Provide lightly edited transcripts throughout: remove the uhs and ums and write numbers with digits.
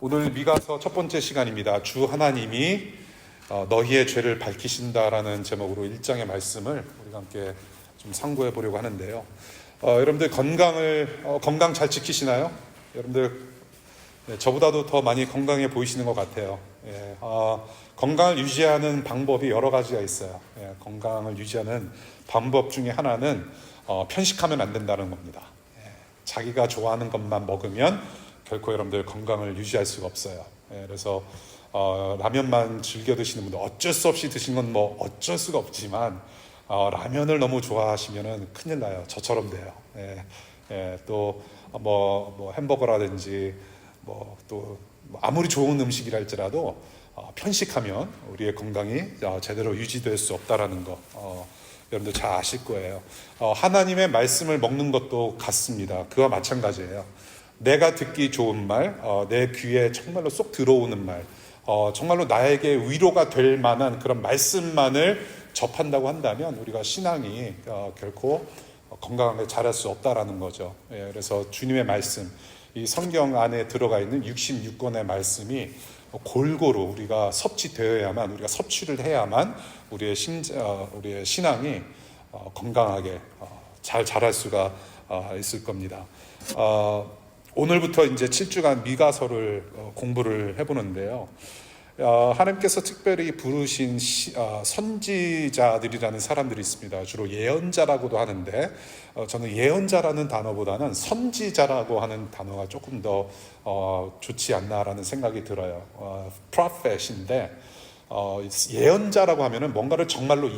오늘 미가서 첫 번째 시간입니다. 주 하나님이 너희의 죄를 밝히신다라는 제목으로 1장의 말씀을 우리가 함께 좀 상고해 보려고 하는데요. 여러분들 건강 잘 지키시나요? 여러분들 저보다도 더 많이 건강해 보이시는 것 같아요. 건강을 유지하는 방법이 여러 가지가 있어요. 건강을 유지하는 방법 중에 하나는 편식하면 안 된다는 겁니다. 자기가 좋아하는 것만 먹으면 결코 여러분들 건강을 유지할 수가 없어요. 그래서 라면만 즐겨 드시는 분들, 어쩔 수 없이 드시는 건 뭐 어쩔 수가 없지만 라면을 너무 좋아하시면은 큰일 나요. 저처럼 돼요. 또 뭐 햄버거라든지 또 아무리 좋은 음식이라 할지라도 편식하면 우리의 건강이 제대로 유지될 수 없다라는 거 여러분들 잘 아실 거예요. 하나님의 말씀을 먹는 것도 같습니다. 그와 마찬가지예요. 내가 듣기 좋은 말, 내 귀에 정말로 쏙 들어오는 말, 정말로 나에게 위로가 될 만한 그런 말씀만을 접한다고 한다면 우리가 신앙이 결코 건강하게 자랄 수 없다라는 거죠. 그래서 주님의 말씀, 이 성경 안에 들어가 있는 66권의 말씀이 골고루 우리가 섭취되어야만, 우리가 섭취를 해야만 우리의 신앙이 건강하게 잘 자랄 수가 있을 겁니다. 오늘부터 이제 7주간 미가서를 공부를 해보는데요. 하나님께서 특별히 부르신 선지자들이라는 사람들이 있습니다. 주로 예언자라고도 하는데 저는 예언자라는 단어보다는 선지자라고 하는 단어가 조금 더 좋지 않나라는 생각이 들어요. prophet인데 예언자라고 하면은 뭔가를 정말로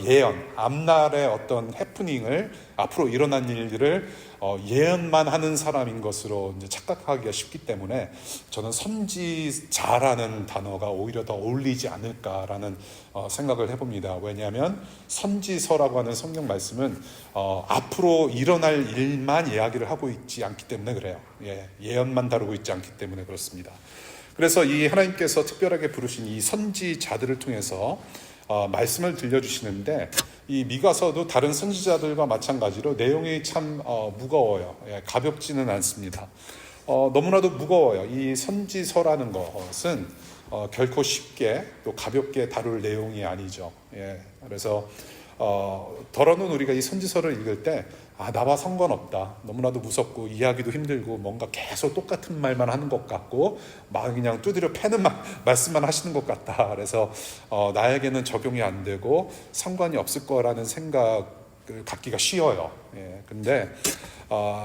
앞날의 어떤 해프닝을, 앞으로 일어난 일들을 예언만 하는 사람인 것으로 이제 착각하기가 쉽기 때문에 저는 선지자라는 단어가 오히려 더 어울리지 않을까라는 생각을 해봅니다. 왜냐하면 선지서라고 하는 성경 말씀은 앞으로 일어날 일만 이야기를 하고 있지 않기 때문에 그래요. 예언만 다루고 있지 않기 때문에 그렇습니다. 그래서 이 하나님께서 특별하게 부르신 이 선지자들을 통해서 말씀을 들려주시는데, 이 미가서도 다른 선지자들과 마찬가지로 내용이 참 무거워요. 가볍지는 않습니다. 너무나도 무거워요. 이 선지서라는 것은 결코 쉽게 또 가볍게 다룰 내용이 아니죠. 그래서 더러는 우리가 이 선지서를 읽을 때 나와 상관없다, 너무나도 무섭고 이해하기도 힘들고 뭔가 계속 똑같은 말만 하는 것 같고 막 그냥 두드려 패는 말씀만 하시는 것 같다, 그래서 나에게는 적용이 안 되고 상관이 없을 거라는 생각을 갖기가 쉬워요. 근데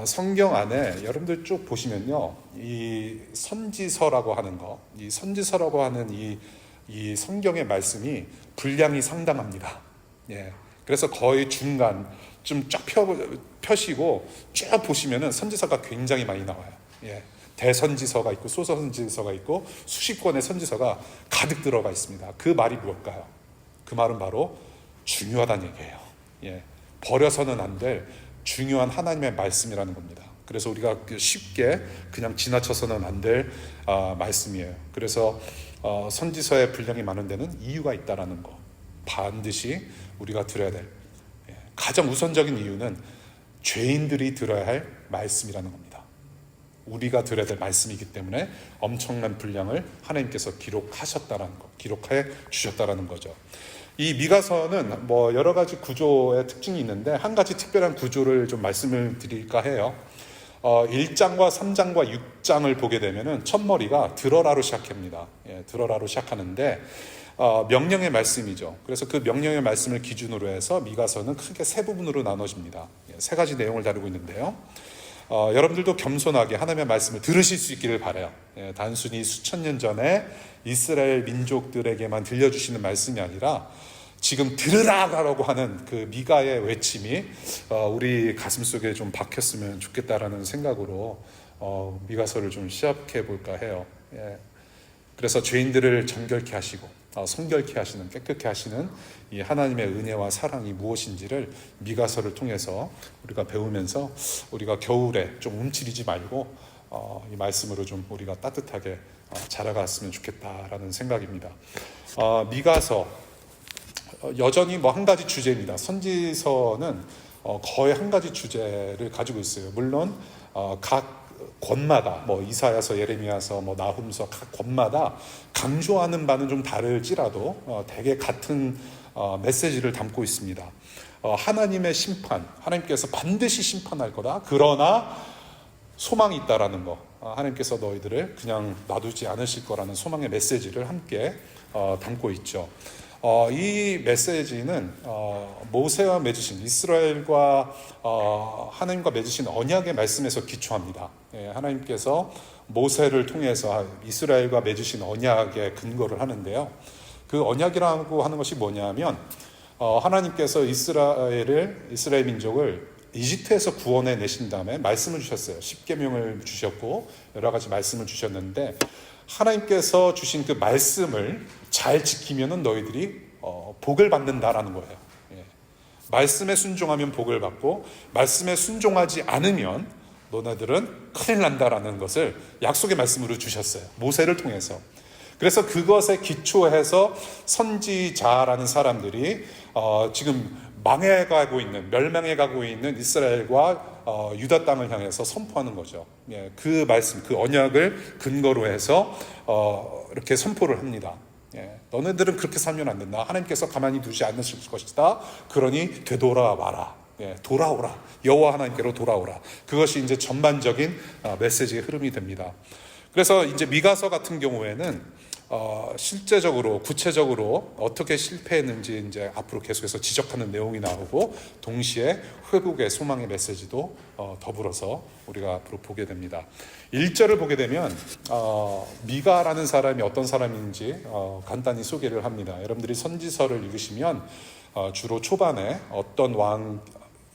성경 안에 여러분들 쭉 보시면요, 이 선지서라고 하는 이 선지서라고 하는 이 성경의 말씀이 분량이 상당합니다. 그래서 거의 중간 좀 쫙 펴시고 쭉 보시면은 선지서가 굉장히 많이 나와요. 대선지서가 있고 소선지서가 있고 수십 권의 선지서가 가득 들어가 있습니다. 그 말이 무엇일까요? 그 말은 바로 중요하다는 얘기예요. 버려서는 안 될 중요한 하나님의 말씀이라는 겁니다. 그래서 우리가 쉽게 그냥 지나쳐서는 안 될 말씀이에요. 그래서 선지서의 분량이 많은 데는 이유가 있다라는 거, 반드시 우리가 들어야 될 가장 우선적인 이유는 죄인들이 들어야 할 말씀이라는 겁니다. 우리가 들어야 될 말씀이기 때문에 엄청난 분량을 하나님께서 기록하셨다라는 거, 기록해 주셨다라는 거죠. 이 미가서는 뭐 여러 가지 구조의 특징이 있는데 한 가지 특별한 구조를 좀 말씀을 드릴까 해요. 1장과 3장과 6장을 보게 되면은 첫머리가 들어라로 시작합니다. 들어라로 시작하는데 명령의 말씀이죠. 그래서 그 명령의 말씀을 기준으로 해서 미가서는 크게 세 부분으로 나눠집니다. 세 가지 내용을 다루고 있는데요. 여러분들도 겸손하게 하나님의 말씀을 들으실 수 있기를 바라요. 단순히 수천 년 전에 이스라엘 민족들에게만 들려주시는 말씀이 아니라 지금 들으라라고 하는 그 미가의 외침이 우리 가슴속에 좀 박혔으면 좋겠다라는 생각으로 미가서를 좀 시작해 볼까 해요. 그래서 죄인들을 정결케 하시고 성결케 하시는, 깨끗게 하시는 이 하나님의 은혜와 사랑이 무엇인지를 미가서를 통해서 우리가 배우면서 우리가 겨울에 좀 움츠리지 말고 이 말씀으로 좀 우리가 따뜻하게 자라갔으면 좋겠다라는 생각입니다. 미가서 여전히 뭐 한 가지 주제입니다. 선지서는 거의 한 가지 주제를 가지고 있어요. 물론 각 권마다 뭐 이사야서, 예레미야서, 뭐 나훔서 각 권마다 강조하는 바는 좀 다를지라도 대개 같은 메시지를 담고 있습니다. 하나님의 심판, 하나님께서 반드시 심판할 거다. 그러나 소망이 있다라는 거, 하나님께서 너희들을 그냥 놔두지 않으실 거라는 소망의 메시지를 함께 담고 있죠. 이 메시지는 모세와 맺으신, 이스라엘과 하나님과 맺으신 언약의 말씀에서 기초합니다. 하나님께서 모세를 통해서 이스라엘과 맺으신 언약에 근거를 하는데요. 그 언약이라고 하는 것이 뭐냐면 하나님께서 이스라엘 민족을 이집트에서 구원해 내신 다음에 말씀을 주셨어요. 십계명을 주셨고 여러 가지 말씀을 주셨는데, 하나님께서 주신 그 말씀을 잘 지키면은 너희들이 복을 받는다라는 거예요. 말씀에 순종하면 복을 받고, 말씀에 순종하지 않으면 너네들은 큰일 난다라는 것을 약속의 말씀으로 주셨어요. 모세를 통해서. 그래서 그것에 기초해서 선지자라는 사람들이 지금 망해가고 있는, 멸망해가고 있는 이스라엘과 유다 땅을 향해서 선포하는 거죠. 그 말씀, 그 언약을 근거로 해서 이렇게 선포를 합니다. 너네들은 그렇게 살면 안 된다. 하나님께서 가만히 두지 않으실 것이다. 그러니 되돌아와라. 돌아오라. 여호와 하나님께로 돌아오라. 그것이 이제 전반적인 메시지의 흐름이 됩니다. 그래서 이제 미가서 같은 경우에는 실제적으로 구체적으로 어떻게 실패했는지 이제 앞으로 계속해서 지적하는 내용이 나오고, 동시에 회복의 소망의 메시지도 더불어서 우리가 앞으로 보게 됩니다. 1절을 보게 되면 미가라는 사람이 어떤 사람인지 간단히 소개를 합니다. 여러분들이 선지서를 읽으시면 주로 초반에 어떤 왕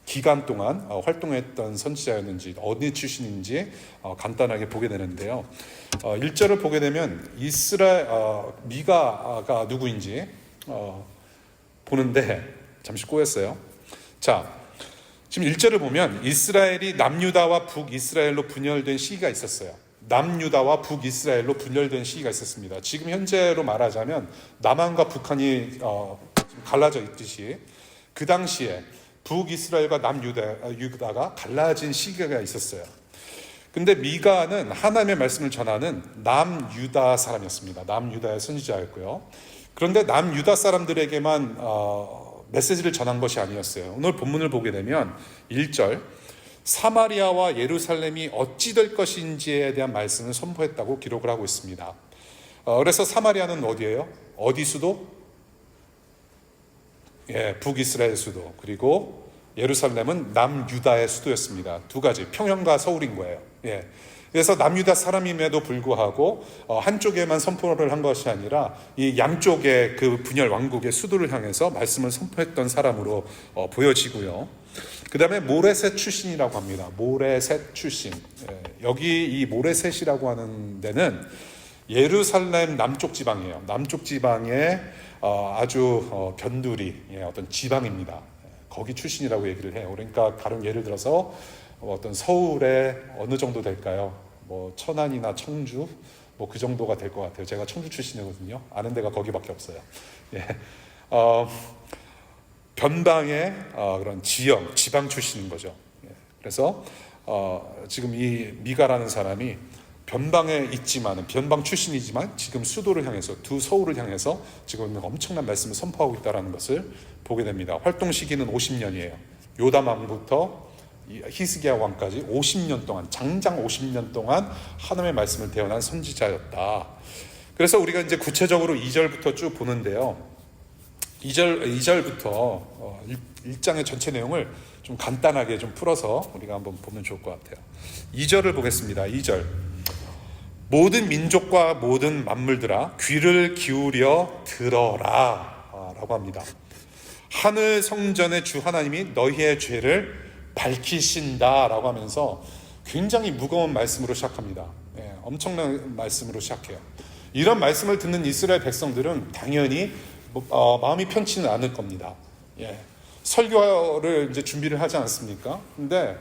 기간 동안 활동했던 선지자였는지, 어디 출신인지 간단하게 보게 되는데요. 1절을 보게 되면 미가가 누구인지 보는데, 잠시 꼬였어요. 자, 지금 1절을 보면 이스라엘이 남유다와 북이스라엘로 분열된 시기가 있었어요. 남유다와 북이스라엘로 분열된 시기가 있었습니다. 지금 현재로 말하자면 남한과 북한이 갈라져 있듯이 그 당시에 북이스라엘과 남유다가 갈라진 시기가 있었어요. 근데 미가는 하나님의 말씀을 전하는 남유다 사람이었습니다. 남유다의 선지자였고요. 그런데 남유다 사람들에게만 메시지를 전한 것이 아니었어요. 오늘 본문을 보게 되면 1절, 사마리아와 예루살렘이 어찌 될 것인지에 대한 말씀을 선포했다고 기록을 하고 있습니다. 그래서 사마리아는 어디예요? 어디 수도? 북이스라엘 수도. 그리고 예루살렘은 남유다의 수도였습니다. 두 가지, 평양과 서울인 거예요. 그래서 남유다 사람임에도 불구하고 한쪽에만 선포를 한 것이 아니라 이 양쪽의 그 분열 왕국의 수도를 향해서 말씀을 선포했던 사람으로 보여지고요. 그 다음에 모레셋 출신이라고 합니다. 모레셋 출신. 여기 이 모레셋이라고 하는 데는 예루살렘 남쪽 지방이에요. 남쪽 지방의 아주 변두리, 어떤 지방입니다. 거기 출신이라고 얘기를 해요. 그러니까 다른 예를 들어서 어떤 서울에 어느 정도 될까요? 뭐 천안이나 청주, 뭐 그 정도가 될 것 같아요. 제가 청주 출신이거든요. 아는 데가 거기밖에 없어요. 변방의 그런 지방 출신인 거죠. 그래서 지금 이 미가라는 사람이 변방에 있지만, 변방 출신이지만 지금 수도를 향해서, 두 서울을 향해서 지금 엄청난 말씀을 선포하고 있다는 것을 보게 됩니다. 활동 시기는 50년이에요. 요담 왕부터 히스기야 왕까지 50년 동안, 장장 50년 동안 하나님의 말씀을 대언한 선지자였다. 그래서 우리가 이제 구체적으로 2절부터 쭉 보는데요. 2절부터 1장의 전체 내용을 좀 간단하게 좀 풀어서 우리가 한번 보면 좋을 것 같아요. 2절을 보겠습니다. 2절. 모든 민족과 모든 만물들아 귀를 기울여 들어라 라고 합니다. 하늘 성전의 주 하나님이 너희의 죄를 밝히신다 라고 하면서 굉장히 무거운 말씀으로 시작합니다. 엄청난 말씀으로 시작해요. 이런 말씀을 듣는 이스라엘 백성들은 당연히 마음이 편치는 않을 겁니다. 설교를 이제 준비를 하지 않습니까? 근데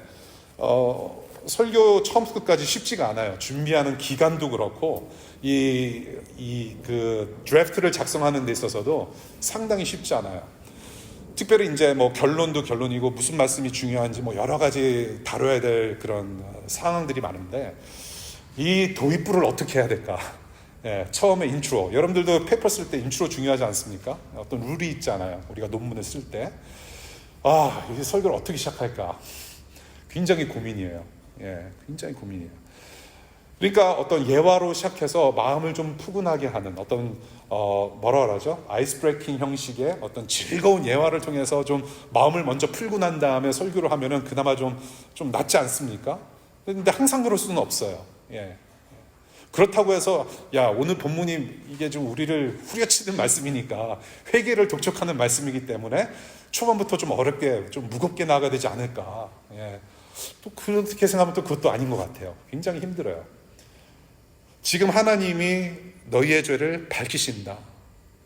설교 처음부터 끝까지 쉽지가 않아요. 준비하는 기간도 그렇고 그 드래프트를 작성하는 데 있어서도 상당히 쉽지 않아요. 특별히 이제 뭐 결론도 결론이고 무슨 말씀이 중요한지 뭐 여러 가지 다뤄야 될 그런 상황들이 많은데 이 도입부를 어떻게 해야 될까? 예, 처음에 인트로. 여러분들도 페이퍼 쓸 때 인트로 중요하지 않습니까? 어떤 룰이 있잖아요. 우리가 논문을 쓸 때. 이 설교를 어떻게 시작할까? 굉장히 고민이에요. 예, 굉장히 고민이에요. 그러니까 어떤 예화로 시작해서 마음을 좀 푸근하게 하는 어떤 뭐라 그러죠? 아이스 브레이킹 형식의 어떤 즐거운 예화를 통해서 좀 마음을 먼저 풀고 난 다음에 설교를 하면은 그나마 좀 낫지 않습니까? 근데 항상 그럴 수는 없어요. 예. 그렇다고 해서 오늘 본문이 이게 좀 우리를 후려치는 말씀이니까 회개를 독촉하는 말씀이기 때문에 초반부터 좀 어렵게 좀 무겁게 나가야 되지 않을까. 예. 또 그렇게 생각하면 또 그것도 아닌 것 같아요. 굉장히 힘들어요. 지금 하나님이 너희의 죄를 밝히신다.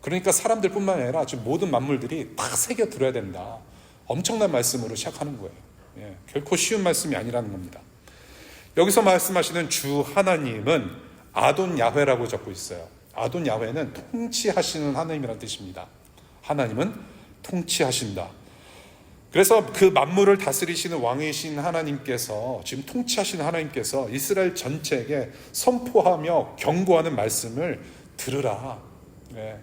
그러니까 사람들뿐만 아니라 지금 모든 만물들이 다 새겨 들어야 된다. 엄청난 말씀으로 시작하는 거예요. 예. 결코 쉬운 말씀이 아니라는 겁니다. 여기서 말씀하시는 주 하나님은 아돈 야훼라고 적고 있어요. 아돈 야훼는 통치하시는 하나님이라는 뜻입니다. 하나님은 통치하신다. 그래서 그 만물을 다스리시는 왕이신 하나님께서, 지금 통치하시는 하나님께서 이스라엘 전체에게 선포하며 경고하는 말씀을 들으라. 네.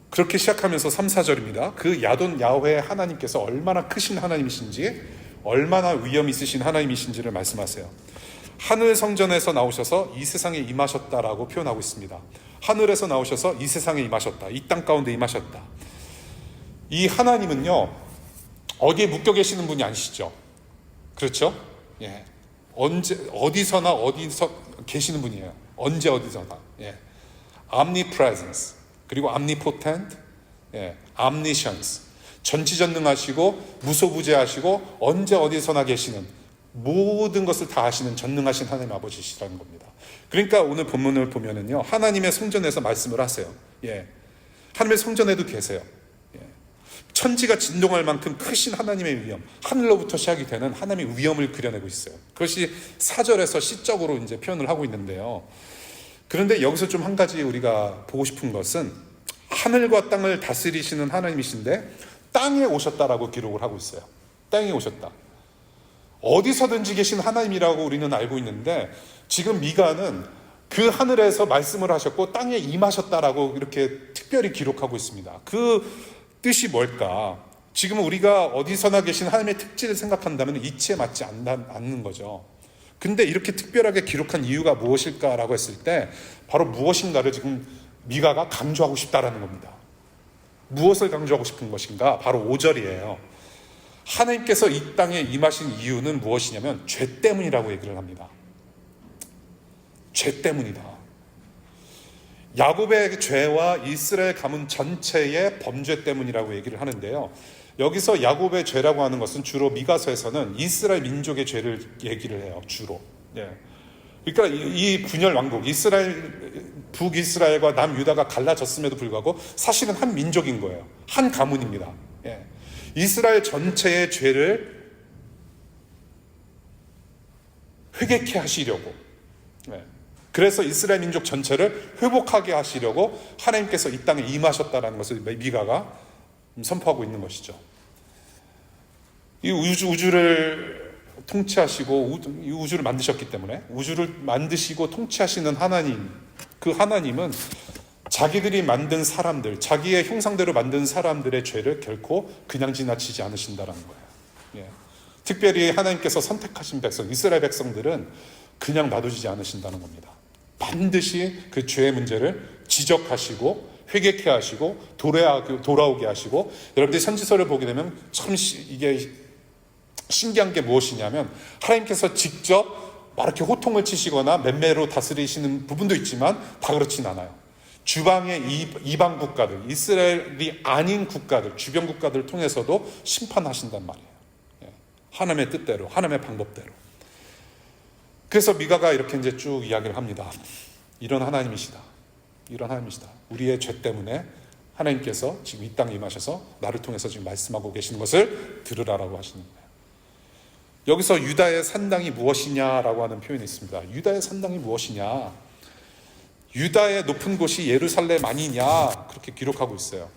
그렇게 시작하면서 3, 4절입니다. 그 야돈 야훼 하나님께서 얼마나 크신 하나님이신지, 얼마나 위엄 있으신 하나님이신지를 말씀하세요. 하늘 성전에서 나오셔서 이 세상에 임하셨다라고 표현하고 있습니다. 하늘에서 나오셔서 이 세상에 임하셨다. 이 땅 가운데 임하셨다. 이 하나님은요, 어디에 묶여 계시는 분이 아니시죠? 그렇죠? 예. 어디서나 어디서 계시는 분이에요. 언제 어디서나. 예. omnipresence, 그리고 omnipotent, 예. omniscience. 전지전능하시고 무소부재하시고 언제 어디서나 계시는, 모든 것을 다 하시는 전능하신 하나님 아버지시라는 겁니다. 그러니까 오늘 본문을 보면은요, 하나님의 성전에서 말씀을 하세요. 예. 하나님의 성전에도 계세요. 예. 천지가 진동할 만큼 크신 하나님의 위엄, 하늘로부터 시작이 되는 하나님의 위엄을 그려내고 있어요. 그것이 4절에서 시적으로 이제 표현을 하고 있는데요. 그런데 여기서 좀 한 가지 우리가 보고 싶은 것은, 하늘과 땅을 다스리시는 하나님이신데 땅에 오셨다라고 기록을 하고 있어요. 땅에 오셨다. 어디서든지 계신 하나님이라고 우리는 알고 있는데, 지금 미가는 그 하늘에서 말씀을 하셨고 땅에 임하셨다라고 이렇게 특별히 기록하고 있습니다. 그 뜻이 뭘까? 지금 우리가 어디서나 계신 하나님의 특질을 생각한다면 이치에 맞지 않는 거죠. 근데 이렇게 특별하게 기록한 이유가 무엇일까라고 했을 때, 바로 무엇인가를 지금 미가가 강조하고 싶다라는 겁니다. 무엇을 강조하고 싶은 것인가? 바로 5절이에요. 하나님께서 이 땅에 임하신 이유는 무엇이냐면 죄 때문이라고 얘기를 합니다. 죄 때문이다. 야곱의 죄와 이스라엘 가문 전체의 범죄 때문이라고 얘기를 하는데요. 여기서 야곱의 죄라고 하는 것은 주로 미가서에서는 이스라엘 민족의 죄를 얘기를 해요. 주로. 예. 그러니까 이 분열 왕국, 북이스라엘과 남유다가 갈라졌음에도 불구하고 사실은 한 민족인 거예요. 한 가문입니다. 예. 이스라엘 전체의 죄를 회개케 하시려고, 그래서 이스라엘 민족 전체를 회복하게 하시려고 하나님께서 이 땅에 임하셨다는 것을 미가가 선포하고 있는 것이죠. 이 우주를 통치하시고 이 우주를 만드셨기 때문에, 우주를 만드시고 통치하시는 하나님, 그 하나님은 자기들이 만든 사람들, 자기의 형상대로 만든 사람들의 죄를 결코 그냥 지나치지 않으신다는 거예요. 예. 특별히 하나님께서 선택하신 백성, 이스라엘 백성들은 그냥 놔두지 않으신다는 겁니다. 반드시 그 죄의 문제를 지적하시고 회개케 하시고 돌아오게 하시고, 여러분들이 선지서를 보게 되면 참 이게 신기한 게 무엇이냐면, 하나님께서 직접 막 이렇게 호통을 치시거나 맴매로 다스리시는 부분도 있지만 다 그렇진 않아요. 주방의 이방 국가들, 이스라엘이 아닌 국가들, 주변 국가들을 통해서도 심판하신단 말이에요. 하나님의 뜻대로, 하나님의 방법대로. 그래서 미가가 이렇게 이제 쭉 이야기를 합니다. 이런 하나님이시다. 이런 하나님이시다. 우리의 죄 때문에 하나님께서 지금 이 땅에 임하셔서 나를 통해서 지금 말씀하고 계시는 것을 들으라라고 하시는 거예요. 여기서 유다의 산당이 무엇이냐라고 하는 표현이 있습니다. 유다의 산당이 무엇이냐? 유다의 높은 곳이 예루살렘 아니냐, 그렇게 기록하고 있어요.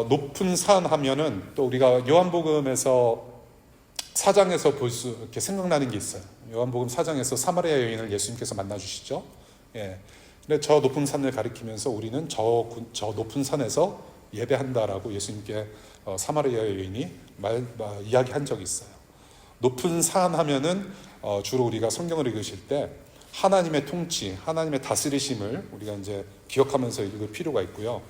높은 산 하면은 또 우리가 요한복음에서 4장에서 이렇게 생각나는 게 있어요. 요한복음 4장에서 사마리아 여인을 예수님께서 만나 주시죠. 예. 근데 저 높은 산을 가리키면서 우리는 저 높은 산에서 예배한다라고 예수님께 사마리아 여인이 이야기한 적이 있어요. 높은 산 하면은 주로 우리가 성경을 읽으실 때 하나님의 통치, 하나님의 다스리심을 우리가 이제 기억하면서 읽을 필요가 있고요.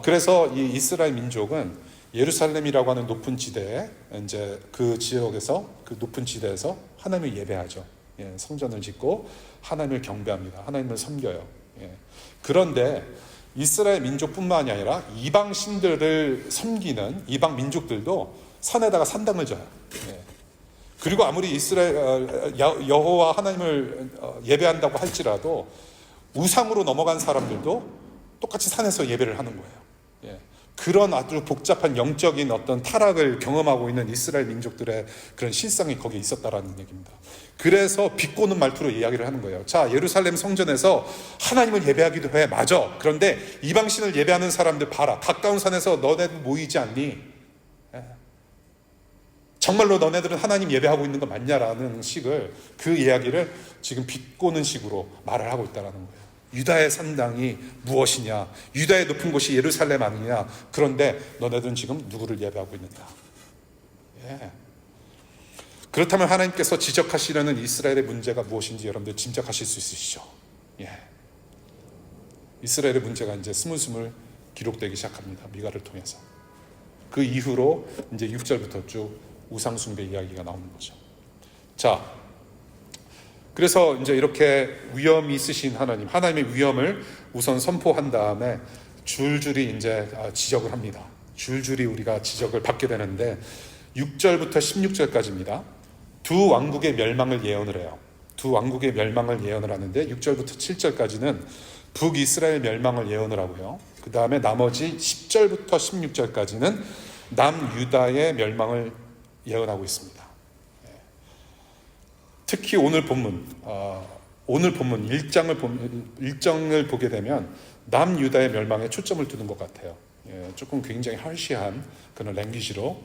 그래서 이 이스라엘 민족은 예루살렘이라고 하는 높은 지대에 이제 그 지역에서 그 높은 지대에서 하나님을 예배하죠. 예, 성전을 짓고 하나님을 경배합니다. 하나님을 섬겨요. 예. 그런데 이스라엘 민족뿐만이 아니라 이방 신들을 섬기는 이방 민족들도 산에다가 산당을 져요. 예. 그리고 아무리 이스라엘 여호와 하나님을 예배한다고 할지라도 우상으로 넘어간 사람들도 똑같이 산에서 예배를 하는 거예요. 예. 그런 아주 복잡한 영적인 어떤 타락을 경험하고 있는 이스라엘 민족들의 그런 실상이 거기에 있었다라는 얘기입니다. 그래서 비꼬는 말투로 이야기를 하는 거예요. 자, 예루살렘 성전에서 하나님을 예배하기도 해. 맞아. 그런데 이방신을 예배하는 사람들 봐라. 가까운 산에서 너네들 모이지 않니? 예. 정말로 너네들은 하나님 예배하고 있는 거 맞냐라는 식을 그 이야기를 지금 비꼬는 식으로 말을 하고 있다는 거예요. 유다의 산당이 무엇이냐? 유다의 높은 곳이 예루살렘 아니냐? 그런데 너네들은 지금 누구를 예배하고 있느냐? 예. 그렇다면 하나님께서 지적하시려는 이스라엘의 문제가 무엇인지 여러분들 짐작하실 수 있으시죠? 예. 이스라엘의 문제가 이제 스물스물 기록되기 시작합니다. 미가를 통해서. 그 이후로 이제 6절부터 쭉 우상숭배 이야기가 나오는 거죠. 자, 그래서 이제 이렇게 위엄이 있으신 하나님의 위엄을 우선 선포한 다음에 줄줄이 이제 지적을 합니다. 줄줄이 우리가 지적을 받게 되는데 6절부터 16절까지입니다. 두 왕국의 멸망을 예언을 해요. 두 왕국의 멸망을 예언을 하는데 6절부터 7절까지는 북이스라엘 멸망을 예언을 하고요. 그 다음에 나머지 10절부터 16절까지는 남유다의 멸망을 예언하고 있습니다. 특히 오늘 본문 1장을 보게 되면 남유다의 멸망에 초점을 두는 것 같아요. 조금 굉장히 harsh한 그런 랭귀지로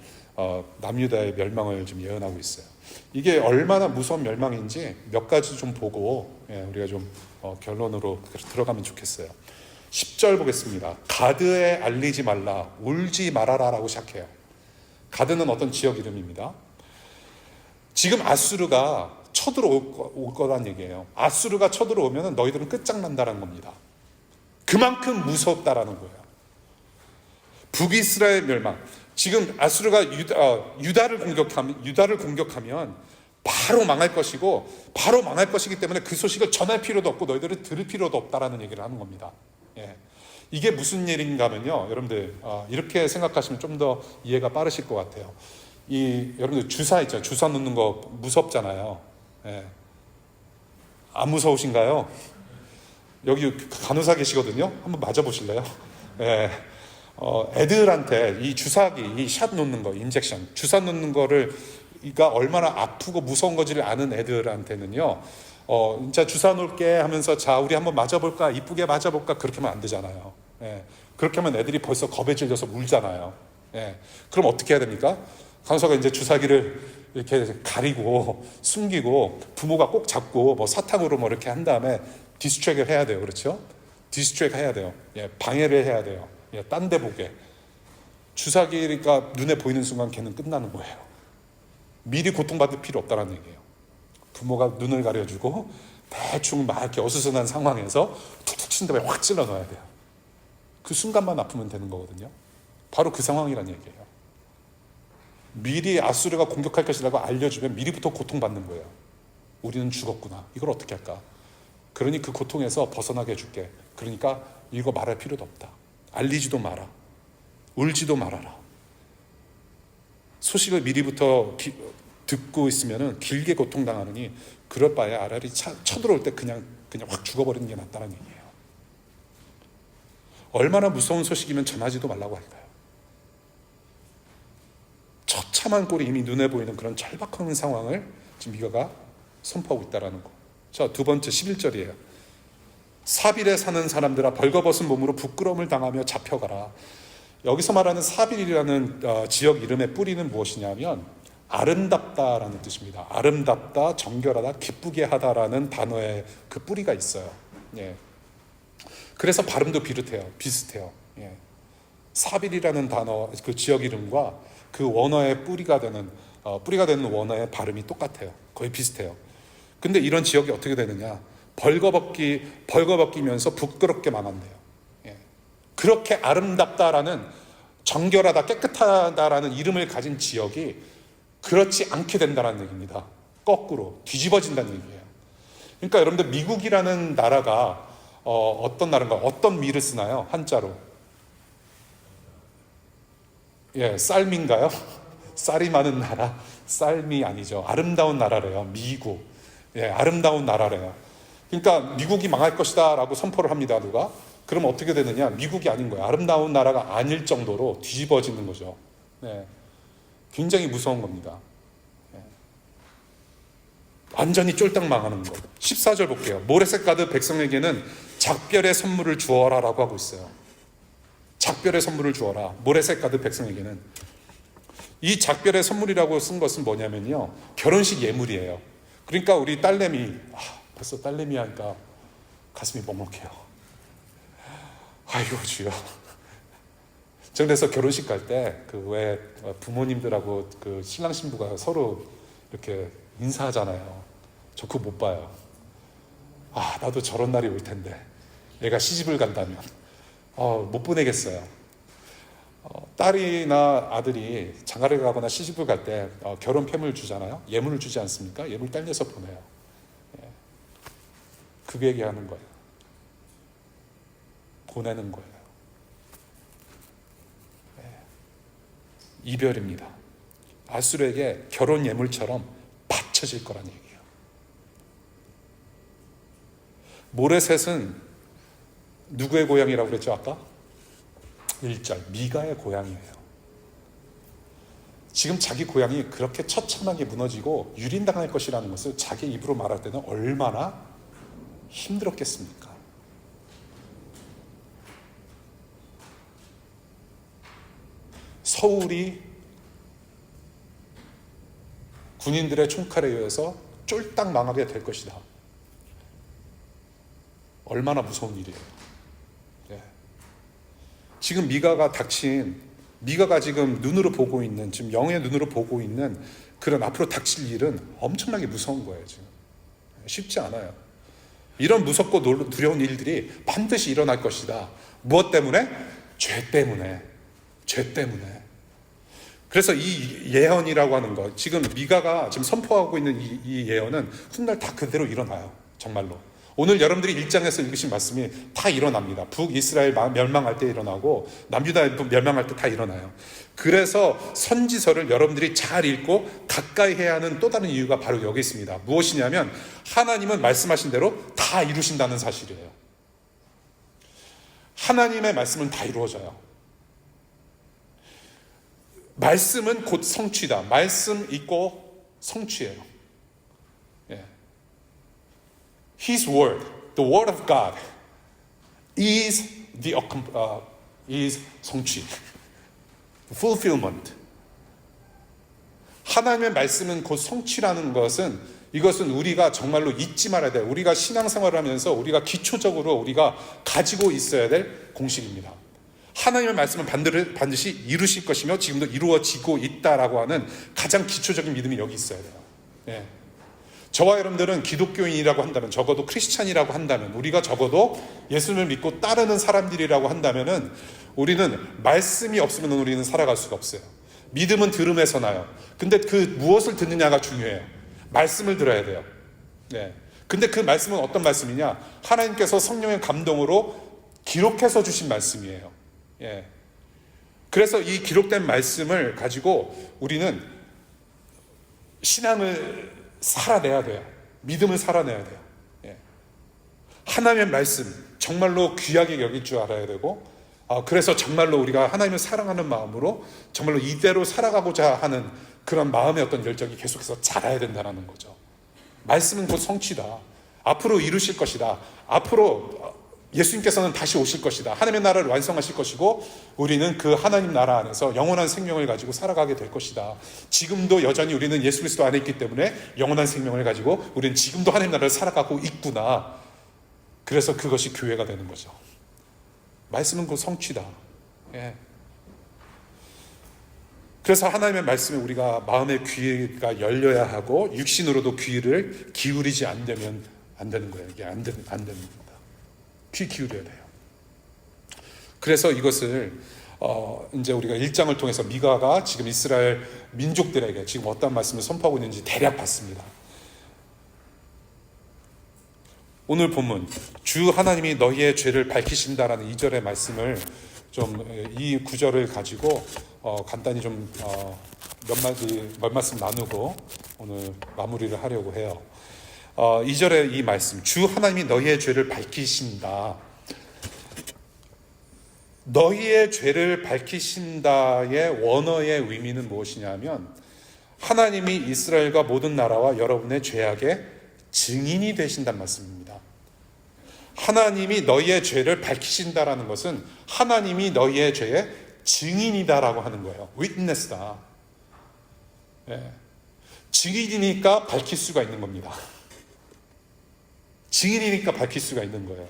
남유다의 멸망을 좀 예언하고 있어요. 이게 얼마나 무서운 멸망인지 몇 가지 좀 보고 우리가 좀 결론으로 들어가면 좋겠어요. 10절 보겠습니다. 가드에 알리지 말라, 울지 말아라 라고 시작해요. 가드는 어떤 지역 이름입니다. 지금 아수르가 쳐들어올 거란 얘기예요. 아수르가 쳐들어오면 너희들은 끝장난다는 겁니다. 그만큼 무섭다라는 거예요. 북이스라엘 멸망. 지금 아수르가 유다를 공격하면 바로 망할 것이고 바로 망할 것이기 때문에 그 소식을 전할 필요도 없고 너희들은 들을 필요도 없다라는 얘기를 하는 겁니다. 예. 이게 무슨 일인가 하면요. 여러분들 이렇게 생각하시면 좀 더 이해가 빠르실 것 같아요. 여러분들 주사 있죠. 주사 놓는 거 무섭잖아요. 예. 안 무서우신가요? 여기 간호사 계시거든요. 한번 맞아보실래요? 예. 애들한테 이 주사기, 이 샷 놓는 거, 인젝션, 주사 놓는 거를 이가 얼마나 아프고 무서운 건지를 아는 애들한테는요. 진짜 주사 놓을게 하면서 자 우리 한번 맞아볼까, 이쁘게 맞아볼까 그렇게 하면 안 되잖아요. 예. 그렇게 하면 애들이 벌써 겁에 질려서 울잖아요. 예. 그럼 어떻게 해야 됩니까? 간호사가 이제 주사기를 이렇게 가리고 숨기고 부모가 꼭 잡고 뭐 사탕으로 뭐 이렇게 한 다음에 디스트랙을 해야 돼요. 그렇죠? 디스트랙 해야 돼요. 예, 방해를 해야 돼요. 예, 딴 데 보게. 주사기가 눈에 보이는 순간 걔는 끝나는 거예요. 미리 고통받을 필요 없다는 얘기예요. 부모가 눈을 가려주고 대충 막 이렇게 어수선한 상황에서 툭툭 친 다음에 확 찔러 넣어야 돼요. 그 순간만 아프면 되는 거거든요. 바로 그 상황이란 얘기예요. 미리 아수르가 공격할 것이라고 알려주면 미리부터 고통받는 거예요. 우리는 죽었구나. 이걸 어떻게 할까? 그러니 그 고통에서 벗어나게 해줄게. 그러니까 이거 말할 필요도 없다. 알리지도 마라. 울지도 말아라. 소식을 미리부터 듣고 있으면 길게 고통당하느니 그럴 바에 아라리 쳐들어올 때 그냥 확 죽어버리는 게 낫다는 얘기예요. 얼마나 무서운 소식이면 전하지도 말라고 할까요? 처참한 꼴이 이미 눈에 보이는 그런 절박한 상황을 지금 미가가 선포하고 있다는 거. 자, 두 번째 11절이에요. 사빌에 사는 사람들아 벌거벗은 몸으로 부끄러움을 당하며 잡혀가라. 여기서 말하는 사빌이라는 지역 이름의 뿌리는 무엇이냐면 아름답다라는 뜻입니다. 아름답다, 정결하다, 기쁘게 하다라는 단어의 그 뿌리가 있어요. 예. 그래서 발음도 비슷해요. 예. 사빌이라는 단어, 그 지역 이름과 그 원어의 뿌리가 되는 원어의 발음이 똑같아요. 거의 비슷해요. 근데 이런 지역이 어떻게 되느냐? 벌거벗기면서 부끄럽게 망한대요. 예. 그렇게 아름답다라는, 정결하다, 깨끗하다라는 이름을 가진 지역이 그렇지 않게 된다는 얘기입니다. 거꾸로 뒤집어진다는 얘기예요. 그러니까 여러분들 미국이라는 나라가 어떤 나라인가, 어떤 미를 쓰나요? 한자로. 예, 쌀미인가요? 쌀이 많은 나라? 쌀미 아니죠. 아름다운 나라래요. 미국. 예, 아름다운 나라래요. 그러니까 미국이 망할 것이다 라고 선포를 합니다. 누가? 그럼 어떻게 되느냐? 미국이 아닌 거예요. 아름다운 나라가 아닐 정도로 뒤집어지는 거죠. 네. 굉장히 무서운 겁니다. 네. 완전히 쫄딱 망하는 거. 14절 볼게요. 모래색 가득 백성에게는 작별의 선물을 주어라 라고 하고 있어요. 작별의 선물을 주어라. 모래색 가득 백성에게는. 이 작별의 선물이라고 쓴 것은 뭐냐면요, 결혼식 예물이에요. 그러니까 우리 딸내미, 벌써 딸내미 하니까 가슴이 먹먹해요. 아이고 주여. 저 그래서 결혼식 갈 때 그 왜 부모님들하고 그 신랑 신부가 서로 이렇게 인사하잖아요. 저 그거 못 봐요. 나도 저런 날이 올 텐데, 내가 시집을 간다면 못 보내겠어요. 딸이나 아들이 장가를 가거나 시집을 갈 때 결혼 폐물을 주잖아요. 예물을 주지 않습니까? 예물 딸려서 보내요. 예. 그 얘기하는 거예요. 보내는 거예요. 예. 이별입니다. 아수르에게 결혼 예물처럼 바쳐질 거란 얘기예요. 모레셋은 누구의 고향이라고 그랬죠 아까? 1절 미가의 고향이에요. 지금 자기 고향이 그렇게 처참하게 무너지고 유린당할 것이라는 것을 자기 입으로 말할 때는 얼마나 힘들었겠습니까? 서울이 군인들의 총칼에 의해서 쫄딱 망하게 될 것이다. 얼마나 무서운 일이에요. 네. 지금 미가가 지금 눈으로 보고 있는, 지금 영의 눈으로 보고 있는 그런 앞으로 닥칠 일은 엄청나게 무서운 거예요. 지금 쉽지 않아요. 이런 무섭고 두려운 일들이 반드시 일어날 것이다. 무엇 때문에? 죄 때문에. 그래서 이 예언이라고 하는 것, 지금 미가가 지금 선포하고 있는 이 예언은 훗날 다 그대로 일어나요. 정말로. 오늘 여러분들이 1장에서 읽으신 말씀이 다 일어납니다. 북이스라엘 멸망할 때 일어나고 남유다 멸망할 때 다 일어나요. 그래서 선지서를 여러분들이 잘 읽고 가까이 해야 하는 또 다른 이유가 바로 여기 있습니다. 무엇이냐면 하나님은 말씀하신 대로 다 이루신다는 사실이에요. 하나님의 말씀은 다 이루어져요. 말씀은 곧 성취다. 말씀 있고 성취예요. 예. His word, the word of God, is 성취, fulfillment. 하나님의 말씀은 곧 성취라는 것은, 이것은 우리가 정말로 잊지 말아야 돼요. 우리가 신앙생활을 하면서 우리가 기초적으로 우리가 가지고 있어야 될 공식입니다. 하나님의 말씀은 반드시 이루실 것이며 지금도 이루어지고 있다라고 하는 가장 기초적인 믿음이 여기 있어야 돼요. 예. 저와 여러분들은 기독교인이라고 한다면, 적어도 크리스찬이라고 한다면, 우리가 적어도 예수님을 믿고 따르는 사람들이라고 한다면은 우리는 말씀이 없으면 우리는 살아갈 수가 없어요. 믿음은 들음에서 나요. 근데 그 무엇을 듣느냐가 중요해요. 말씀을 들어야 돼요. 네. 근데 그 말씀은 어떤 말씀이냐? 하나님께서 성령의 감동으로 기록해서 주신 말씀이에요. 예. 그래서 이 기록된 말씀을 가지고 우리는 신앙을 살아내야 돼요. 믿음을 살아내야 돼요. 예. 하나님의 말씀 정말로 귀하게 여길 줄 알아야 되고, 그래서 정말로 우리가 하나님을 사랑하는 마음으로 정말로 이대로 살아가고자 하는 그런 마음의 어떤 열정이 계속해서 자라야 된다는 거죠. 말씀은 곧 성취다. 앞으로 이루실 것이다. 앞으로 예수님께서는 다시 오실 것이다. 하나님의 나라를 완성하실 것이고 우리는 그 하나님 나라 안에서 영원한 생명을 가지고 살아가게 될 것이다. 지금도 여전히 우리는 예수 그리스도 안에 있기 때문에 영원한 생명을 가지고 우리는 지금도 하나님 나라를 살아가고 있구나. 그래서 그것이 교회가 되는 거죠. 말씀은 그 성취다. 예. 그래서 하나님의 말씀에 우리가 마음의 귀가 열려야 하고 육신으로도 귀를 기울이지 않으면 안 되는 거예요. 이게 안 되는 겁니다. 귀 기울여야 돼요. 그래서 이것을 이제 우리가 1장을 통해서 미가가 지금 이스라엘 민족들에게 지금 어떤 말씀을 선포하고 있는지 대략 봤습니다. 오늘 본문 주 하나님이 너희의 죄를 밝히신다라는 2절의 말씀을 좀 이 구절을 가지고 간단히 좀 몇 말씀 나누고 오늘 마무리를 하려고 해요. 2절의 이 말씀, 주 하나님이 너희의 죄를 밝히신다. 너희의 죄를 밝히신다의 원어의 의미는 무엇이냐면 하나님이 이스라엘과 모든 나라와 여러분의 죄악의 증인이 되신다는 말씀입니다. 하나님이 너희의 죄를 밝히신다라는 것은 하나님이 너희의 죄의 증인이다라고 하는 거예요. witness다. 예. 증인이니까 밝힐 수가 있는 겁니다. 증인이니까 밝힐 수가 있는 거예요.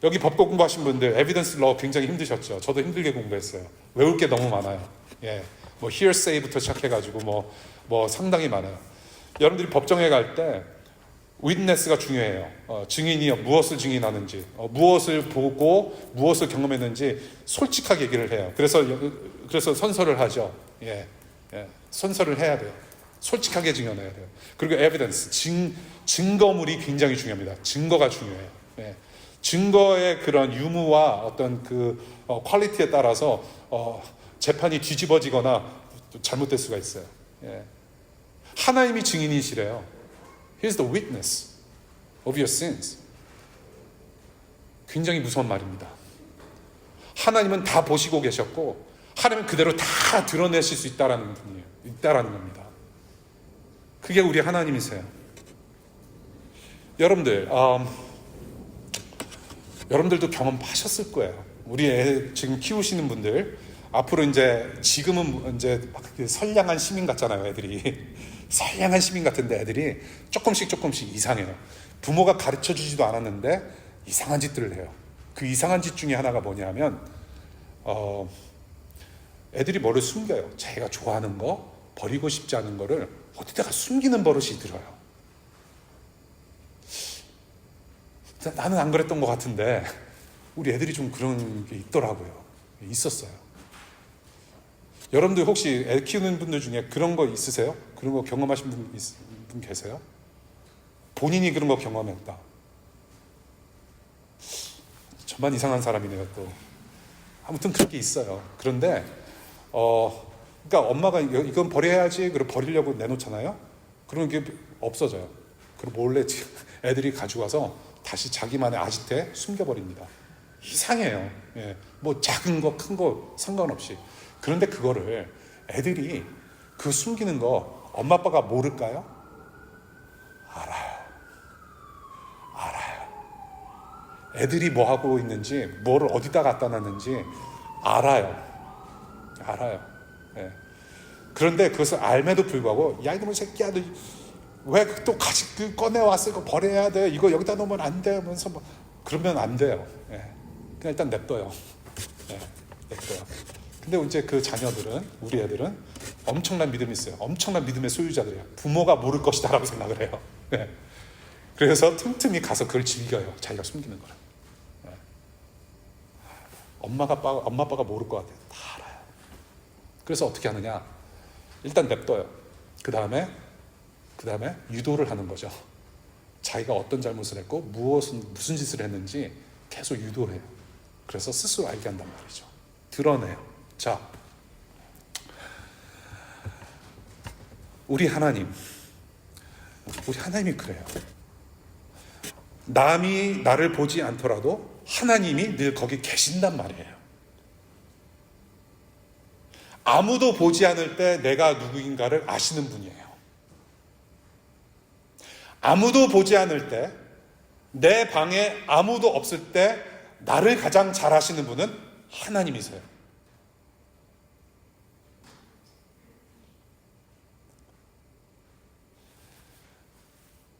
여기 법고 공부하신 분들 에비던스 러 굉장히 힘드셨죠. 저도 힘들게 공부했어요. 외울 게 너무 많아요. 예, 뭐 hearsay부터 시작해가지고 뭐 상당히 많아요. 여러분들이 법정에 갈 때 witness가 중요해요. 증인이 무엇을 증인하는지, 무엇을 보고 무엇을 경험했는지 솔직하게 얘기를 해요. 그래서 선서를 하죠. 예, 선서를 해야 돼요. 솔직하게 증언해야 돼요. 그리고 evidence, 증거물이 굉장히 중요합니다. 증거가 중요해요. 예. 증거의 그런 유무와 어떤 그 퀄리티에 따라서 재판이 뒤집어지거나 잘못될 수가 있어요. 예. 하나님이 증인이시래요. He is the witness of your sins. 굉장히 무서운 말입니다. 하나님은 다 보시고 계셨고 하나님은 그대로 다 드러내실 수 있다라는 겁니다. 그게 우리 하나님이세요. 여러분들도 경험하셨을 거예요. 우리 애 지금 키우시는 분들 앞으로 지금은 막 선량한 시민 같잖아요. 애들이 선량한 시민 같은데 애들이 조금씩 이상해요. 부모가 가르쳐 주지도 않았는데 이상한 짓들을 해요. 그 이상한 짓 중에 하나가 뭐냐면 애들이 뭐를 숨겨요. 자기가 좋아하는 거, 버리고 싶지 않은 거를 어디다가 숨기는 버릇이 들어요. 나는 안 그랬던 것 같은데 우리 애들이 좀 그런 게 있더라고요. 있었어요. 여러분들 혹시 애 키우는 분들 중에 그런 거 있으세요? 그런 거 경험하신 분 계세요? 본인이 그런 거 경험했다. 저만 이상한 사람이네요 또. 아무튼 그렇게 있어요. 그런데 그러니까 엄마가 이건 버려야지 그리고 버리려고 내놓잖아요. 그러면 이게 없어져요. 그리고 몰래 애들이 가져가서 다시 자기만의 아지트에 숨겨버립니다. 이상해요. 예. 뭐 작은 거 큰 거 상관없이. 그런데 그거를 애들이 그 숨기는 거 엄마 아빠가 모를까요? 알아요. 애들이 뭐 하고 있는지, 뭐를 어디다 갖다 놨는지 알아요. 예. 그런데 그것을 알매도 불구하고 야 이놈의 새끼야 너 왜 또 꺼내왔어? 이거 버려야 돼. 이거 여기다 놓으면 안 돼. 하면서 그러면 안 돼요. 예. 그냥 일단 냅둬요. 예. 냅둬요. 근데 이제 그 자녀들은, 우리 애들은 엄청난 믿음이 있어요. 엄청난 믿음의 소유자들이에요. 부모가 모를 것이다라고 생각을 해요. 예. 그래서 틈틈이 가서 그걸 즐겨요. 자기가 숨기는 거를. 예. 엄마 아빠가 모를 것 같아요. 다 알아요. 그래서 어떻게 하느냐? 일단 냅둬요. 그 다음에 유도를 하는 거죠. 자기가 어떤 잘못을 했고 무슨 짓을 했는지 계속 유도해요. 그래서 스스로 알게 한단 말이죠. 드러내요. 자, 우리 하나님이 그래요. 남이 나를 보지 않더라도 하나님이 늘 거기 계신단 말이에요. 아무도 보지 않을 때 내가 누구인가를 아시는 분이에요. 아무도 보지 않을 때, 내 방에 아무도 없을 때 나를 가장 잘 아시는 분은 하나님이세요.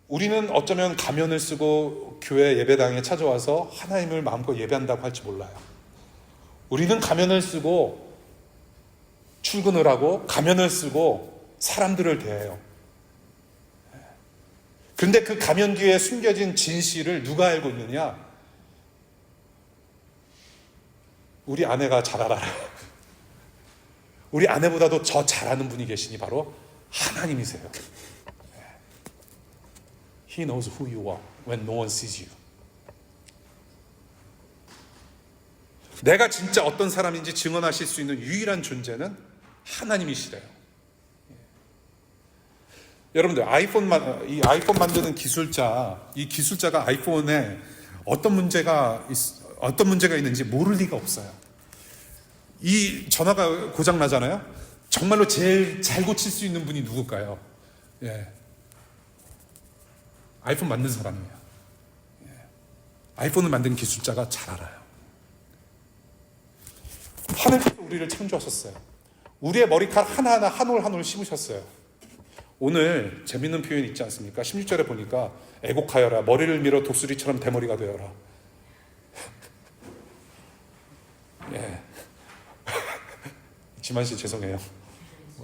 우리는 어쩌면 가면을 쓰고 교회 예배당에 찾아와서 하나님을 마음껏 예배한다고 할지 몰라요. 우리는 가면을 쓰고 출근을 하고 가면을 쓰고 사람들을 대해요. 그런데 그 가면 뒤에 숨겨진 진실을 누가 알고 있느냐? 우리 아내가 잘 알아요. 우리 아내보다도 저 잘 아는 분이 계시니 바로 하나님이세요. He knows who you are when no one sees you. 내가 진짜 어떤 사람인지 증언하실 수 있는 유일한 존재는 하나님이시래요. 여러분들 이 아이폰 만드는 기술자, 이 기술자가 아이폰에 어떤 문제가 있는지 모를 리가 없어요. 이 전화가 고장 나잖아요. 정말로 제일 잘 고칠 수 있는 분이 누굴까요? 예. 아이폰 만든 사람이에요. 예. 아이폰을 만든 기술자가 잘 알아요. 하나님께서 우리를 창조하셨어요. 우리의 머리카락 하나하나 한 올 한 올 심으셨어요. 오늘 재밌는 표현 있지 않습니까? 16절에 보니까 애곡하여라, 머리를 밀어 독수리처럼 대머리가 되어라. 예. 지만씨 죄송해요.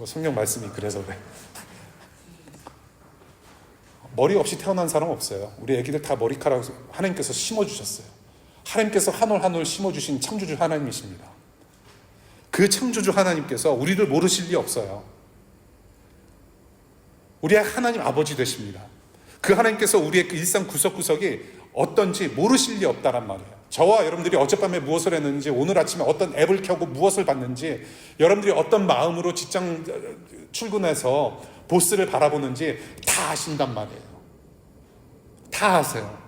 성경 말씀이 그래서 그래. 머리 없이 태어난 사람 없어요. 우리 애기들 다 머리카락 하나님께서 심어주셨어요. 하나님께서 한 올 한 올 심어주신 창조주 하나님이십니다. 그 창조주 하나님께서 우리를 모르실 리 없어요. 우리의 하나님 아버지 되십니다. 그 하나님께서 우리의 일상 구석구석이 어떤지 모르실 리 없다란 말이에요. 저와 여러분들이 어젯밤에 무엇을 했는지, 오늘 아침에 어떤 앱을 켜고 무엇을 봤는지, 여러분들이 어떤 마음으로 직장 출근해서 보스를 바라보는지 다 아신단 말이에요. 다 아세요.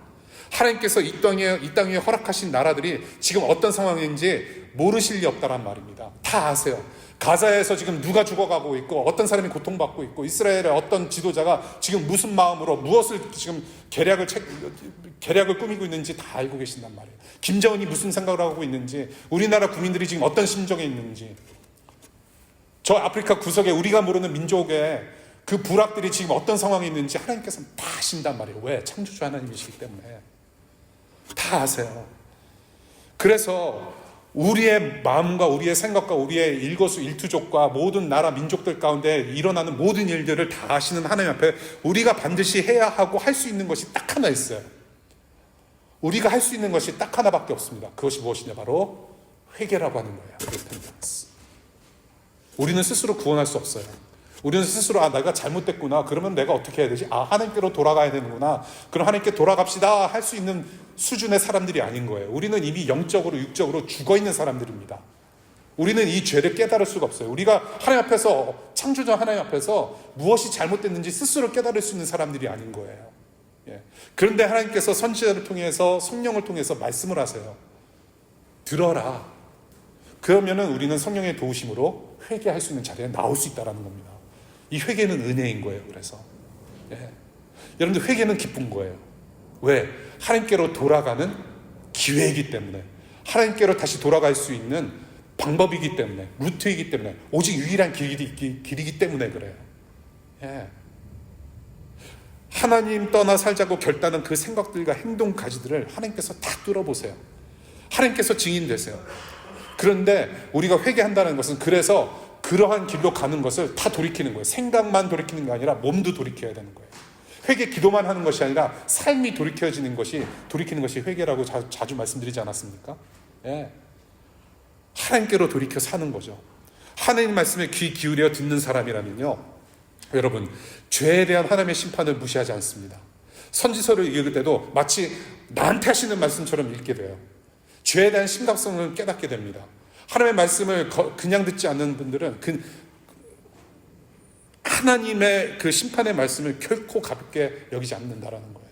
하나님께서 이 땅에 허락하신 나라들이 지금 어떤 상황인지 모르실 리 없다란 말입니다. 다 아세요. 가자에서 지금 누가 죽어가고 있고 어떤 사람이 고통받고 있고 이스라엘의 어떤 지도자가 지금 무슨 마음으로 무엇을 지금 계략을 꾸미고 있는지 다 알고 계신단 말이에요. 김정은이 무슨 생각을 하고 있는지, 우리나라 국민들이 지금 어떤 심정에 있는지, 저 아프리카 구석에 우리가 모르는 민족의 그 부락들이 지금 어떤 상황에 있는지 하나님께서는 다 아신단 말이에요. 왜? 창조주 하나님이시기 때문에 다 아세요. 그래서 우리의 마음과 우리의 생각과 우리의 일거수일투족과 모든 나라 민족들 가운데 일어나는 모든 일들을 다 아시는 하나님 앞에 우리가 반드시 해야 하고 할 수 있는 것이 딱 하나 있어요. 우리가 할 수 있는 것이 딱 하나밖에 없습니다. 그것이 무엇이냐? 바로 회개라고 하는 거예요. 우리는 스스로 구원할 수 없어요. 우리는 스스로 내가 잘못됐구나. 그러면 내가 어떻게 해야 되지? 하나님께로 돌아가야 되는구나. 그럼 하나님께 돌아갑시다 할 수 있는 수준의 사람들이 아닌 거예요. 우리는 이미 영적으로 육적으로 죽어있는 사람들입니다. 우리는 이 죄를 깨달을 수가 없어요. 우리가 하나님 앞에서, 창조자 하나님 앞에서 무엇이 잘못됐는지 스스로 깨달을 수 있는 사람들이 아닌 거예요. 예. 그런데 하나님께서 선지자를 통해서, 성령을 통해서 말씀을 하세요. 들어라. 그러면은 우리는 성령의 도우심으로 회개할 수 있는 자리에 나올 수 있다는 겁니다. 이 회개는 은혜인 거예요. 그래서 여러분들, 회개는 기쁜 거예요. 왜? 하나님께로 돌아가는 기회이기 때문에, 하나님께로 다시 돌아갈 수 있는 방법이기 때문에, 루트이기 때문에, 오직 유일한 길이기 때문에 그래요. 하나님 떠나 살자고 결단한 그 생각들과 행동까지들을 하나님께서 다 뚫어보세요. 하나님께서 증인되세요. 그런데 우리가 회개한다는 것은, 그래서 그러한 길로 가는 것을 다 돌이키는 거예요. 생각만 돌이키는 게 아니라 몸도 돌이켜야 되는 거예요. 회개 기도만 하는 것이 아니라 삶이 돌이키는 것이 회개라고 자주 말씀드리지 않았습니까? 예. 하나님께로 돌이켜 사는 거죠. 하나님 말씀에 귀 기울여 듣는 사람이라면요, 여러분, 죄에 대한 하나님의 심판을 무시하지 않습니다. 선지서를 읽을 때도 마치 나한테 하시는 말씀처럼 읽게 돼요. 죄에 대한 심각성을 깨닫게 됩니다. 하나님의 말씀을 그냥 듣지 않는 분들은 하나님의 그 심판의 말씀을 결코 가볍게 여기지 않는다라는 거예요.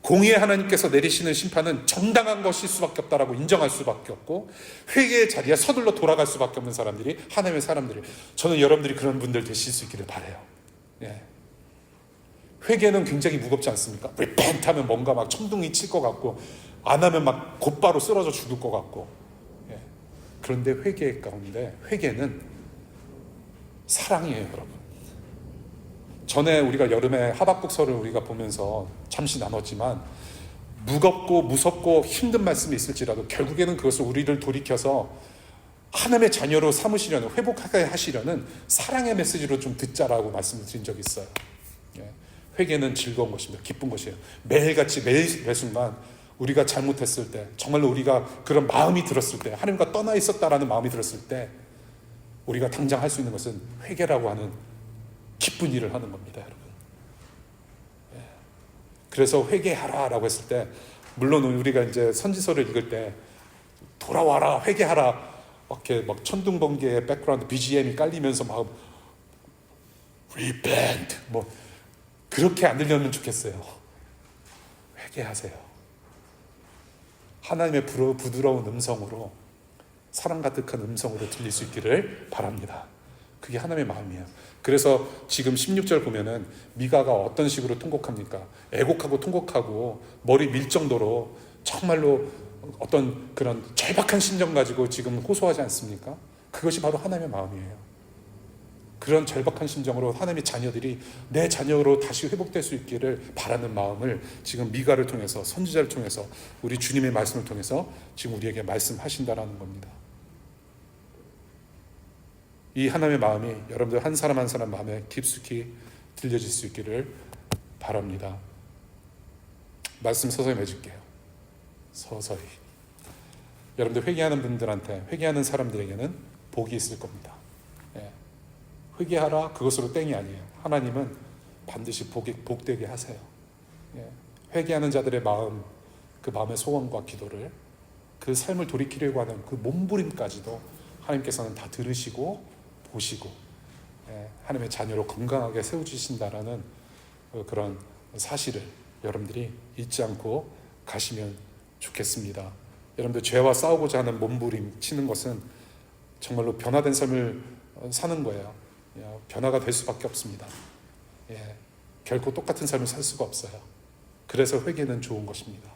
공의의 하나님께서 내리시는 심판은 정당한 것일 수밖에 없다라고 인정할 수밖에 없고, 회개의 자리에 서둘러 돌아갈 수밖에 없는 사람들이 하나님의 사람들이, 저는 여러분들이 그런 분들 되실 수 있기를 바라요. 예. 회개는 굉장히 무겁지 않습니까? repent 하면 뭔가 막 천둥이 칠 것 같고 안 하면 막 곧바로 쓰러져 죽을 것 같고. 예. 그런데 회개 가운데 회개는 사랑이에요, 여러분. 전에 우리가 여름에 하박국서를 우리가 보면서 잠시 나눴지만 무겁고 무섭고 힘든 말씀이 있을지라도 결국에는 그것을 우리를 돌이켜서 하나님의 자녀로 삼으시려는, 회복하게 하시려는 사랑의 메시지로 좀 듣자라고 말씀을 드린 적이 있어요. 예. 회개는 즐거운 것입니다. 기쁜 것이에요. 매일같이 매 순간 우리가 잘못했을 때, 정말로 우리가 그런 마음이 들었을 때, 하나님과 떠나 있었다라는 마음이 들었을 때 우리가 당장 할 수 있는 것은 회개라고 하는 기쁜 일을 하는 겁니다, 여러분. 예. 그래서 회개하라라고 했을 때, 물론 우리가 이제 선지서를 읽을 때 돌아와라, 회개하라, 이렇게 막 천둥번개의 백그라운드 BGM이 깔리면서 막 repent 뭐 그렇게 안 들렸으면 좋겠어요. 회개하세요. 하나님의 부드러운 음성으로, 사랑 가득한 음성으로 들릴 수 있기를 바랍니다. 그게 하나님의 마음이에요. 그래서 지금 16절 보면은 미가가 어떤 식으로 통곡합니까? 애곡하고 통곡하고 머리 밀 정도로 정말로 어떤 그런 절박한 심정 가지고 지금 호소하지 않습니까? 그것이 바로 하나님의 마음이에요. 그런 절박한 심정으로 하나님의 자녀들이 내 자녀로 다시 회복될 수 있기를 바라는 마음을 지금 미가를 통해서, 선지자를 통해서, 우리 주님의 말씀을 통해서 지금 우리에게 말씀하신다라는 겁니다. 이 하나님의 마음이 여러분들 한 사람 한 사람 마음에 깊숙이 들려질 수 있기를 바랍니다. 말씀 서서히 맺을게요. 서서히. 여러분들 회개하는 분들한테, 회개하는 사람들에게는 복이 있을 겁니다. 예. 회개하라, 그것으로 땡이 아니에요. 하나님은 반드시 복되게 하세요. 예. 회개하는 자들의 마음, 그 마음의 소원과 기도를, 그 삶을 돌이키려고 하는 그 몸부림까지도 하나님께서는 다 들으시고 보시고, 예, 하나님의 자녀로 건강하게 세워주신다라는 그런 사실을 여러분들이 잊지 않고 가시면 좋겠습니다. 여러분들 죄와 싸우고자 하는 몸부림 치는 것은 정말로 변화된 삶을 사는 거예요. 변화가 될 수밖에 없습니다. 예, 결코 똑같은 삶을 살 수가 없어요. 그래서 회개는 좋은 것입니다.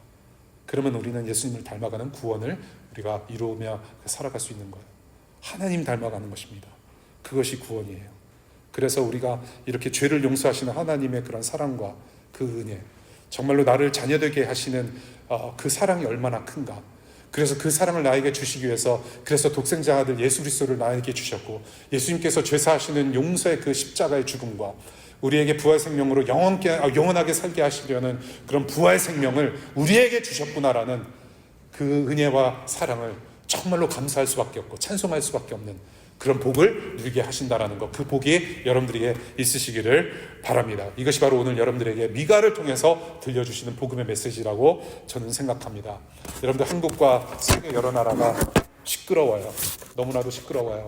그러면 우리는 예수님을 닮아가는 구원을 우리가 이루며 살아갈 수 있는 거예요. 하나님 닮아가는 것입니다. 그것이 구원이에요. 그래서 우리가 이렇게 죄를 용서하시는 하나님의 그런 사랑과 그 은혜, 정말로 나를 자녀되게 하시는 그 사랑이 얼마나 큰가. 그래서 그 사랑을 나에게 주시기 위해서, 그래서 독생자 아들 예수 그리스도를 나에게 주셨고, 예수님께서 죄사하시는 용서의 그 십자가의 죽음과 우리에게 부활 생명으로 영원하게 살게 하시려는 그런 부활 생명을 우리에게 주셨구나라는 그 은혜와 사랑을 정말로 감사할 수밖에 없고 찬송할 수밖에 없는 그런 복을 누리게 하신다라는 것, 그 복이 여러분들에게 있으시기를 바랍니다. 이것이 바로 오늘 여러분들에게 미가를 통해서 들려주시는 복음의 메시지라고 저는 생각합니다. 여러분들, 한국과 세계 여러 나라가 시끄러워요. 너무나도 시끄러워요.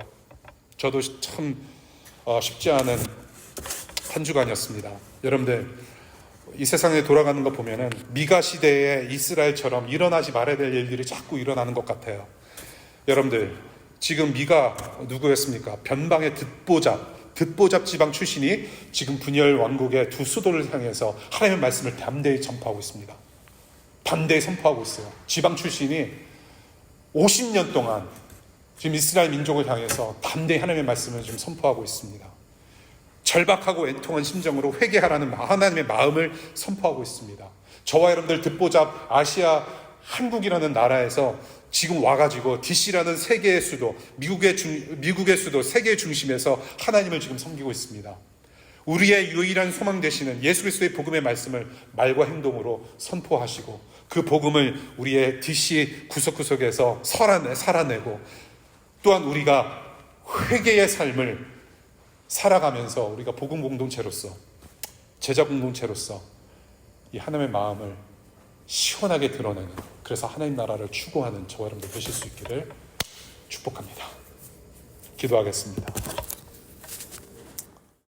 저도 참 쉽지 않은 한 주간이었습니다. 여러분들, 이 세상에 돌아가는 거 보면은 미가 시대의 이스라엘처럼 일어나지 말아야 될 일들이 자꾸 일어나는 것 같아요. 여러분들, 지금 미가 누구였습니까? 변방의 듣보잡 지방 출신이 지금 분열 왕국의 두 수도를 향해서 하나님의 말씀을 담대히 전파하고 있습니다. 담대히 선포하고 있어요. 지방 출신이 50년 동안 지금 이스라엘 민족을 향해서 담대히 하나님의 말씀을 지금 선포하고 있습니다. 절박하고 애통한 심정으로 회개하라는 하나님의 마음을 선포하고 있습니다. 저와 여러분들 듣보잡 아시아 한국이라는 나라에서 지금 와가지고 DC라는 세계의 수도, 미국의 수도, 세계의 중심에서 하나님을 지금 섬기고 있습니다. 우리의 유일한 소망 되시는 예수 그리스도의 복음의 말씀을 말과 행동으로 선포하시고, 그 복음을 우리의 DC 구석구석에서 살아내고, 또한 우리가 회개의 삶을 살아가면서 우리가 복음 공동체로서, 제자 공동체로서 이 하나님의 마음을 시원하게 드러내는, 그래서 하나님 나라를 추구하는 저와 여러분들 되실 수 있기를 축복합니다. 기도하겠습니다.